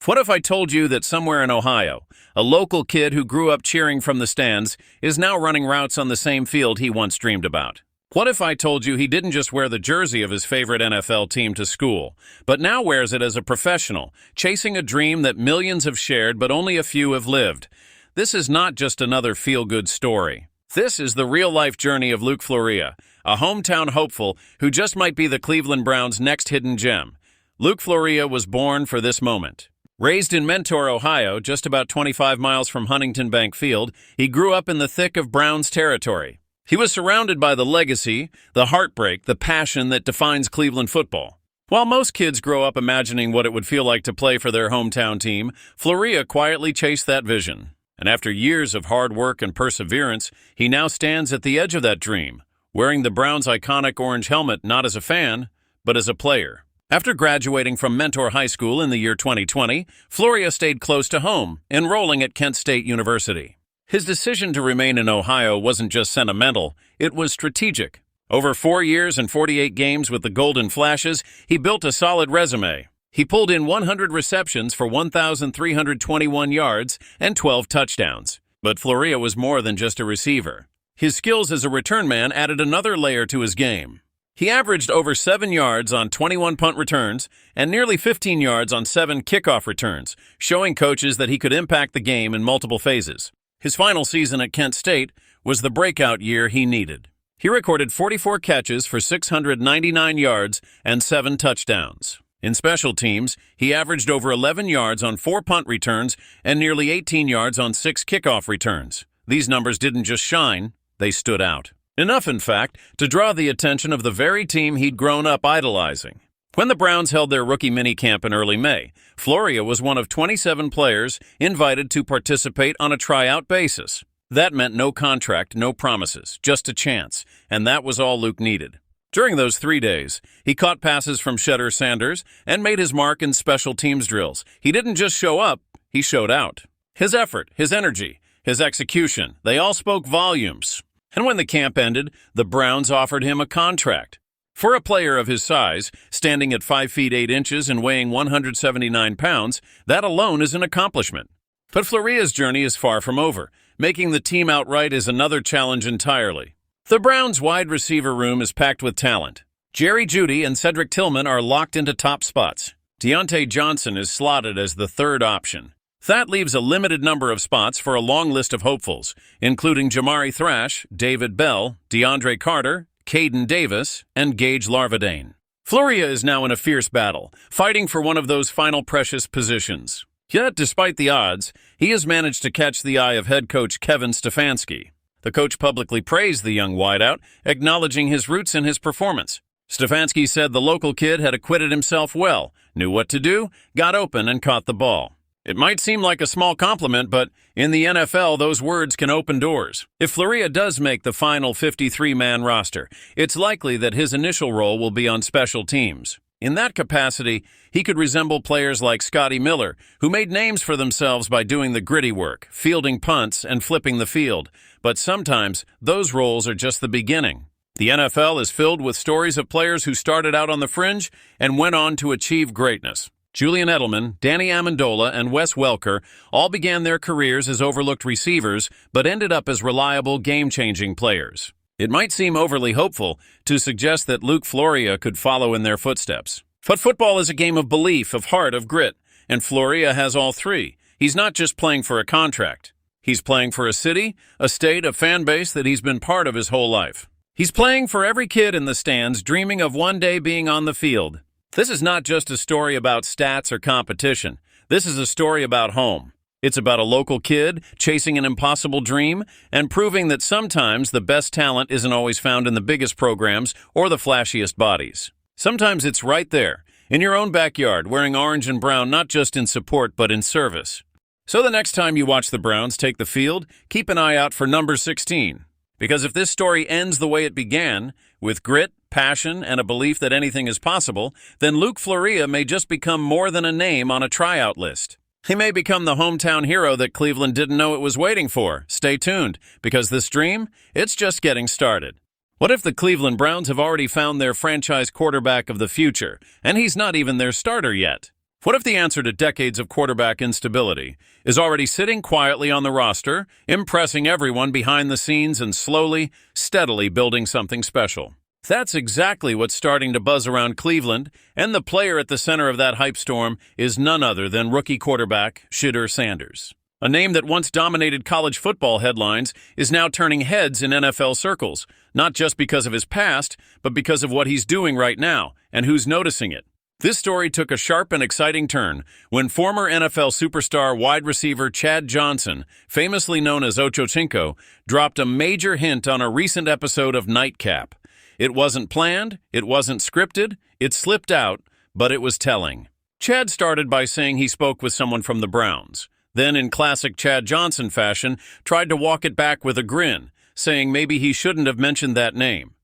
What if I told you that somewhere in Ohio, a local kid who grew up cheering from the stands is now running routes on the same field he once dreamed about? What if I told you he didn't just wear the jersey of his favorite NFL team to school, but now wears it as a professional, chasing a dream that millions have shared but only a few have lived? This is not just another feel-good story. This is the real-life journey of Luke Floria, a hometown hopeful who just might be the Cleveland Browns' next hidden gem. Luke Floria was born for this moment. Raised in Mentor, Ohio, just about 25 miles from Huntington Bank Field, he grew up in the thick of Browns territory. He was surrounded by the legacy, the heartbreak, the passion that defines Cleveland football. While most kids grow up imagining what it would feel like to play for their hometown team, Floria quietly chased that vision. And after years of hard work and perseverance, he now stands at the edge of that dream, wearing the Browns' iconic orange helmet not as a fan, but as a player. After graduating from Mentor High School in the year 2020, Floria stayed close to home, enrolling at Kent State University. His decision to remain in Ohio wasn't just sentimental, it was strategic. Over 4 years and 48 games with the Golden Flashes, he built a solid resume. He pulled in 100 receptions for 1,321 yards and 12 touchdowns. But Floria was more than just a receiver. His skills as a return man added another layer to his game. He averaged over 7 yards on 21 punt returns and nearly 15 yards on 7 kickoff returns, showing coaches that he could impact the game in multiple phases. His final season at Kent State was the breakout year he needed. He recorded 44 catches for 699 yards and 7 touchdowns. In special teams, he averaged over 11 yards on 4 punt returns and nearly 18 yards on 6 kickoff returns. These numbers didn't just shine, they stood out. Enough, in fact, to draw the attention of the very team he'd grown up idolizing. When the Browns held their rookie minicamp in early May, Floria was one of 27 players invited to participate on a tryout basis. That meant no contract, no promises, just a chance, and that was all Luke needed. During those 3 days, he caught passes from Shedeur Sanders and made his mark in special teams drills. He didn't just show up, he showed out. His effort, his energy, his execution, they all spoke volumes. And when the camp ended, the Browns offered him a contract. For a player of his size, standing at 5 feet 8 inches and weighing 179 pounds, that alone is an accomplishment. But Floria's journey is far from over. Making the team outright is another challenge entirely. The Browns' wide receiver room is packed with talent. Jerry Jeudy and Cedric Tillman are locked into top spots. Deontay Johnson is slotted as the third option. That leaves a limited number of spots for a long list of hopefuls, including Jamari Thrash, David Bell, DeAndre Carter, Caden Davis, and Gage Larvadain. Floria is now in a fierce battle, fighting for one of those final precious positions. Yet, despite the odds, he has managed to catch the eye of head coach Kevin Stefanski. The coach publicly praised the young wideout, acknowledging his roots in his performance. Stefanski said the local kid had acquitted himself well, knew what to do, got open, and caught the ball. It might seem like a small compliment, but in the NFL, those words can open doors. If Floria does make the final 53-man roster, it's likely that his initial role will be on special teams. In that capacity, he could resemble players like Scotty Miller, who made names for themselves by doing the gritty work, fielding punts, and flipping the field. But sometimes, those roles are just the beginning. The NFL is filled with stories of players who started out on the fringe and went on to achieve greatness. Julian Edelman, Danny Amendola, and Wes Welker all began their careers as overlooked receivers, but ended up as reliable, game-changing players. It might seem overly hopeful to suggest that Luke Floria could follow in their footsteps. But football is a game of belief, of heart, of grit, and Floria has all three. He's not just playing for a contract. He's playing for a city, a state, a fan base that he's been part of his whole life. He's playing for every kid in the stands, dreaming of one day being on the field. This is not just a story about stats or competition. This is a story about home. It's about a local kid chasing an impossible dream and proving that sometimes the best talent isn't always found in the biggest programs or the flashiest bodies. Sometimes it's right there, in your own backyard, wearing orange and brown, not just in support but in service. So the next time you watch the Browns take the field, keep an eye out for number 16. Because if this story ends the way it began, with grit, passion, and a belief that anything is possible, then Luke Floria may just become more than a name on a tryout list. He may become the hometown hero that Cleveland didn't know it was waiting for. Stay tuned, because this dream, it's just getting started. What if the Cleveland Browns have already found their franchise quarterback of the future, and he's not even their starter yet? What if the answer to decades of quarterback instability is already sitting quietly on the roster, impressing everyone behind the scenes and slowly, steadily building something special? That's exactly what's starting to buzz around Cleveland, and the player at the center of that hype storm is none other than rookie quarterback Shedeur Sanders. A name that once dominated college football headlines is now turning heads in NFL circles, not just because of his past, but because of what he's doing right now and who's noticing it. This story took a sharp and exciting turn when former NFL superstar wide receiver Chad Johnson, famously known as Ocho Cinco, dropped a major hint on a recent episode of Nightcap. It wasn't planned, it wasn't scripted, it slipped out, but it was telling. Chad started by saying he spoke with someone from the Browns. Then, in classic Chad Johnson fashion, tried to walk it back with a grin, saying maybe he shouldn't have mentioned that name.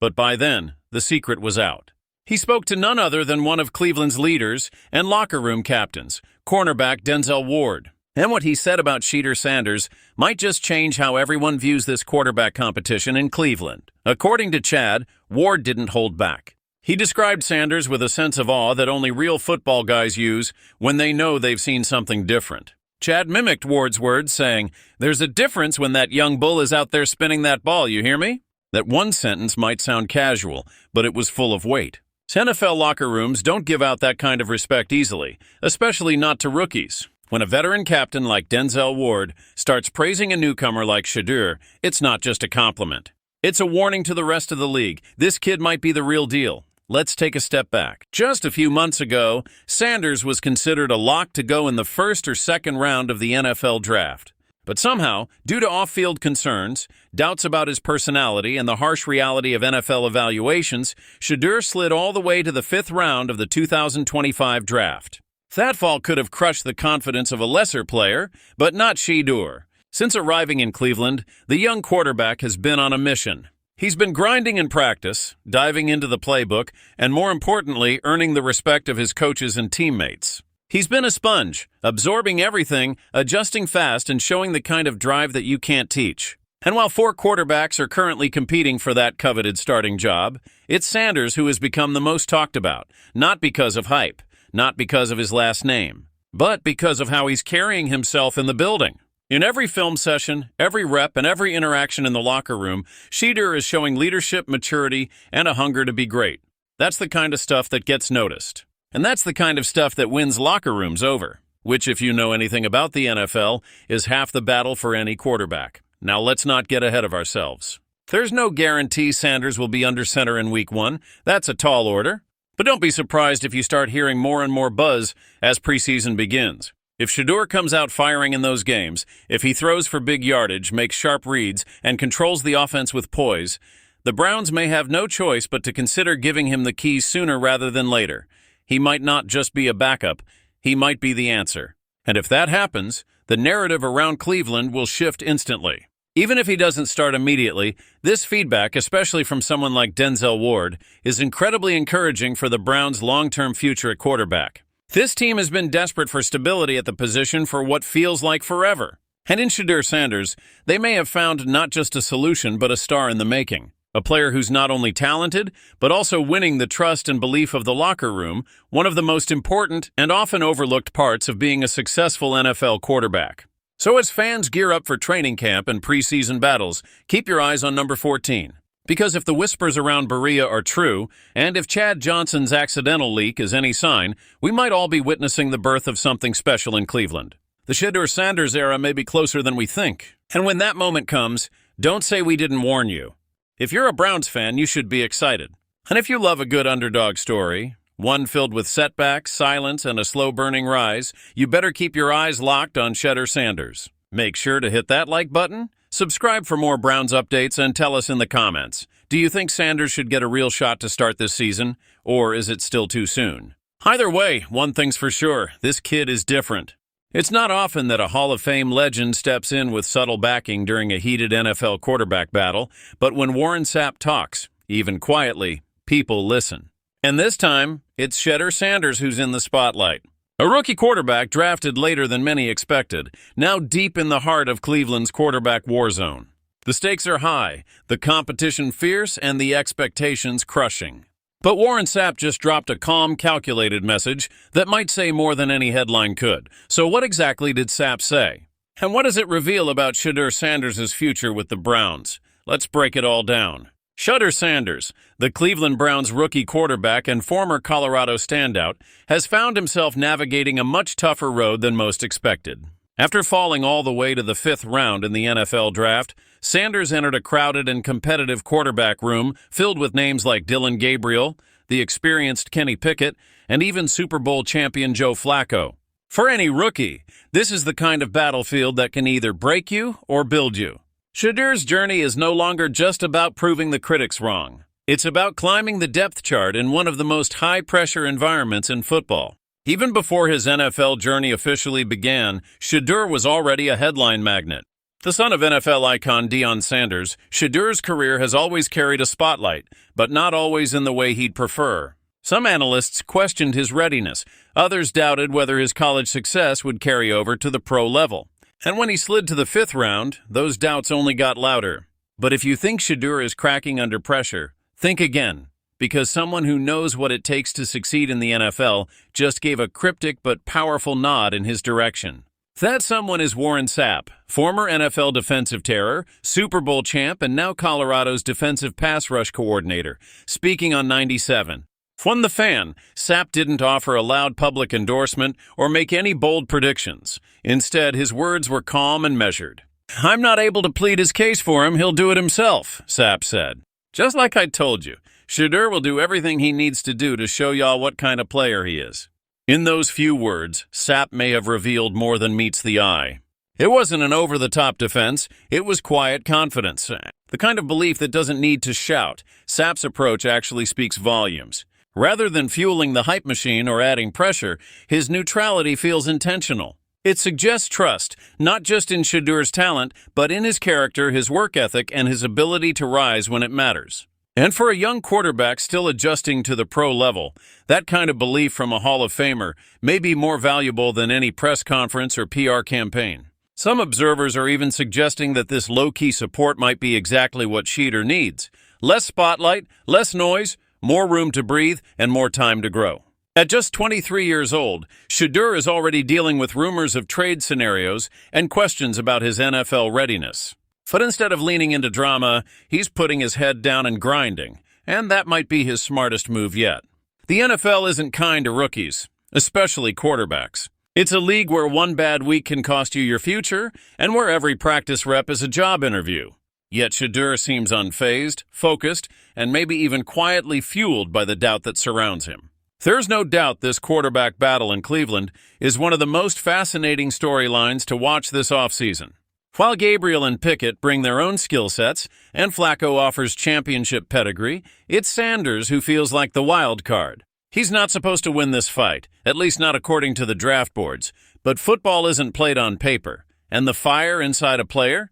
But by then, the secret was out. He spoke to none other than one of Cleveland's leaders and locker room captains, cornerback Denzel Ward. And what he said about Shedeur Sanders might just change how everyone views this quarterback competition in Cleveland. According to Chad, Ward didn't hold back. He described Sanders with a sense of awe that only real football guys use when they know they've seen something different. Chad mimicked Ward's words, saying, "There's a difference when that young bull is out there spinning that ball, you hear me?" That one sentence might sound casual, but it was full of weight. NFL locker rooms don't give out that kind of respect easily, especially not to rookies. When a veteran captain like Denzel Ward starts praising a newcomer like Shedeur, it's not just a compliment. It's a warning to the rest of the league. This kid might be the real deal. Let's take a step back. Just a few months ago, Sanders was considered a lock to go in the first or second round of the NFL draft. But somehow, due to off-field concerns, doubts about his personality, and the harsh reality of NFL evaluations, Shedeur slid all the way to the 5th round of the 2025 draft. That fall could have crushed the confidence of a lesser player, but not Shedeur. Since arriving in Cleveland, the young quarterback has been on a mission. He's been grinding in practice, diving into the playbook, and more importantly, earning the respect of his coaches and teammates. He's been a sponge, absorbing everything, adjusting fast, and showing the kind of drive that you can't teach. And while 4 quarterbacks are currently competing for that coveted starting job, it's Sanders who has become the most talked about, not because of hype, not because of his last name, but because of how he's carrying himself in the building. In every film session, every rep, and every interaction in the locker room, Shedeur is showing leadership, maturity, and a hunger to be great. That's the kind of stuff that gets noticed. And that's the kind of stuff that wins locker rooms over, which, if you know anything about the NFL, is half the battle for any quarterback. Now let's not get ahead of ourselves. There's no guarantee Sanders will be under center in Week 1. That's a tall order. But don't be surprised if you start hearing more and more buzz as preseason begins. If Shedeur comes out firing in those games, if he throws for big yardage, makes sharp reads, and controls the offense with poise, the Browns may have no choice but to consider giving him the keys sooner rather than later. He might not just be a backup, he might be the answer. And if that happens, the narrative around Cleveland will shift instantly. Even if he doesn't start immediately, this feedback, especially from someone like Denzel Ward, is incredibly encouraging for the Browns' long-term future at quarterback. This team has been desperate for stability at the position for what feels like forever. And in Shedeur Sanders, they may have found not just a solution, but a star in the making. A player who's not only talented, but also winning the trust and belief of the locker room, one of the most important and often overlooked parts of being a successful NFL quarterback. So as fans gear up for training camp and preseason battles, keep your eyes on number 14. Because if the whispers around Berea are true, and if Chad Johnson's accidental leak is any sign, we might all be witnessing the birth of something special in Cleveland. The Shedeur Sanders era may be closer than we think. And when that moment comes, don't say we didn't warn you. If you're a Browns fan, you should be excited. And if you love a good underdog story, one filled with setbacks, silence, and a slow-burning rise, you better keep your eyes locked on Shedeur Sanders. Make sure to hit that like button, subscribe for more Browns updates, and tell us in the comments. Do you think Sanders should get a real shot to start this season, or is it still too soon? Either way, one thing's for sure, this kid is different. It's not often that a Hall of Fame legend steps in with subtle backing during a heated NFL quarterback battle, but when Warren Sapp talks, even quietly, people listen. And this time, it's Shedeur Sanders who's in the spotlight. A rookie quarterback drafted later than many expected, now deep in the heart of Cleveland's quarterback war zone. The stakes are high, the competition fierce, and the expectations crushing. But Warren Sapp just dropped a calm, calculated message that might say more than any headline could. So what exactly did Sapp say? And what does it reveal about Shedeur Sanders' future with the Browns? Let's break it all down. Shedeur Sanders, the Cleveland Browns rookie quarterback and former Colorado standout, has found himself navigating a much tougher road than most expected. After falling all the way to the 5th round in the NFL draft, Sanders entered a crowded and competitive quarterback room filled with names like Dylan Gabriel, the experienced Kenny Pickett, and even Super Bowl champion Joe Flacco. For any rookie, this is the kind of battlefield that can either break you or build you. Shedeur's journey is no longer just about proving the critics wrong. It's about climbing the depth chart in one of the most high-pressure environments in football. Even before his NFL journey officially began, Shedeur was already a headline magnet. The son of NFL icon Deion Sanders, Shedeur's career has always carried a spotlight, but not always in the way he'd prefer. Some analysts questioned his readiness. Others doubted whether his college success would carry over to the pro level. And when he slid to the 5th round, those doubts only got louder. But if you think Shedeur is cracking under pressure, think again. Because someone who knows what it takes to succeed in the NFL just gave a cryptic but powerful nod in his direction. That someone is Warren Sapp, former NFL defensive terror, Super Bowl champ, and now Colorado's defensive pass rush coordinator, speaking on 97. From the fan, Sapp didn't offer a loud public endorsement or make any bold predictions. Instead, his words were calm and measured. "I'm not able to plead his case for him, he'll do it himself," Sapp said. "Just like I told you. Shedeur will do everything he needs to do to show y'all what kind of player he is." In those few words, Sapp may have revealed more than meets the eye. It wasn't an over-the-top defense, it was quiet confidence. The kind of belief that doesn't need to shout. Sapp's approach actually speaks volumes. Rather than fueling the hype machine or adding pressure, his neutrality feels intentional. It suggests trust, not just in Shedeur's talent, but in his character, his work ethic, and his ability to rise when it matters. And for a young quarterback still adjusting to the pro level, that kind of belief from a Hall of Famer may be more valuable than any press conference or PR campaign. Some observers are even suggesting that this low-key support might be exactly what Shedeur needs. Less spotlight, less noise, more room to breathe, and more time to grow. At just 23 years old, Shedeur is already dealing with rumors of trade scenarios and questions about his NFL readiness. But instead of leaning into drama, he's putting his head down and grinding, and that might be his smartest move yet. The NFL isn't kind to rookies, especially quarterbacks. It's a league where one bad week can cost you your future, and where every practice rep is a job interview. Yet Shedeur seems unfazed, focused, and maybe even quietly fueled by the doubt that surrounds him. There's no doubt this quarterback battle in Cleveland is one of the most fascinating storylines to watch this offseason. While Gabriel and Pickett bring their own skill sets, and Flacco offers championship pedigree, it's Sanders who feels like the wild card. He's not supposed to win this fight, at least not according to the draft boards, but football isn't played on paper, and the fire inside a player?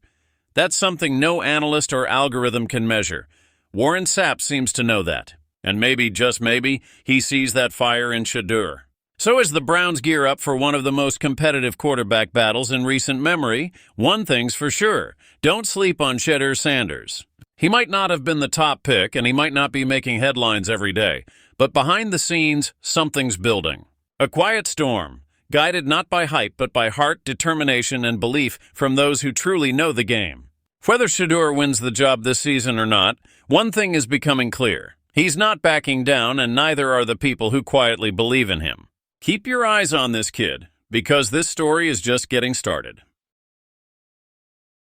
That's something no analyst or algorithm can measure. Warren Sapp seems to know that, and maybe, just maybe, he sees that fire in Shedeur. So as the Browns gear up for one of the most competitive quarterback battles in recent memory, one thing's for sure, don't sleep on Shedeur Sanders. He might not have been the top pick, and he might not be making headlines every day, but behind the scenes, something's building. A quiet storm, guided not by hype but by heart, determination, and belief from those who truly know the game. Whether Shedeur wins the job this season or not, one thing is becoming clear. He's not backing down, and neither are the people who quietly believe in him. Keep your eyes on this kid, because this story is just getting started.